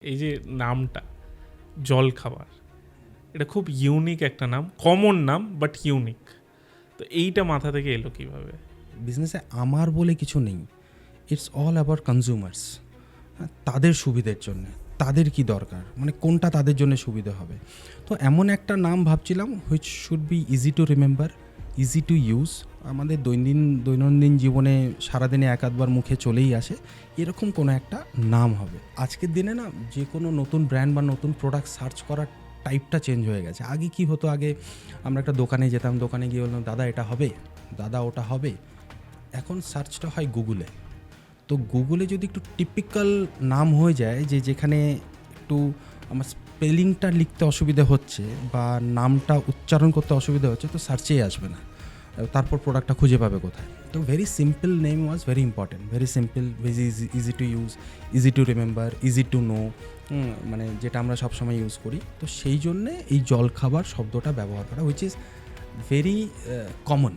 এই যে নামটা জলখাবার, এটা খুব ইউনিক একটা নাম, কমন নাম বাট ইউনিক। তো এইটা মাথা থেকে এলো কিভাবে? বিজনেসে আমার বলে কিছু নেই, ইটস অল অ্যাবাউট কনজিউমার্স। তাদের সুবিধের জন্য, তাদের কি দরকার, মানে কোনটা তাদের জন্য সুবিধা হবে। তো এমন একটা নাম ভাবছিলাম which should be easy to remember, easy to use. আমাদের দৈনন্দিন জীবনে সারাদিনে এক আধবার মুখে চলেই আসে, এরকম কোনো একটা নাম হবে। আজকের দিনে না যে কোনো নতুন ব্র্যান্ড বা নতুন প্রোডাক্ট সার্চ করার টাইপটা চেঞ্জ হয়ে গেছে। আগে কি হতো, আগে আমরা একটা দোকানে যেতাম, দোকানে গিয়ে বললাম দাদা এটা হবে, দাদা ওটা হবে। এখন সার্চটা হয় গুগলে। তো গুগলে যদি একটু টিপিক্যাল নাম হয়ে যায়, যে যেখানে একটু আমার স্পেলিংটা লিখতে অসুবিধা হচ্ছে বা নামটা উচ্চারণ করতে অসুবিধা হচ্ছে, তো সার্চেই আসবে না, তারপর প্রোডাক্টটা খুঁজে পাবে কোথায়। তো very simple name was very important, very simple, very easy to use, easy to remember, easy to know, মানে যেটা আমরা সবসময় ইউজ করি। তো সেই জন্যে এই জলখাবার শব্দটা ব্যবহার করা, হুইচ ইজ ভেরি কমন।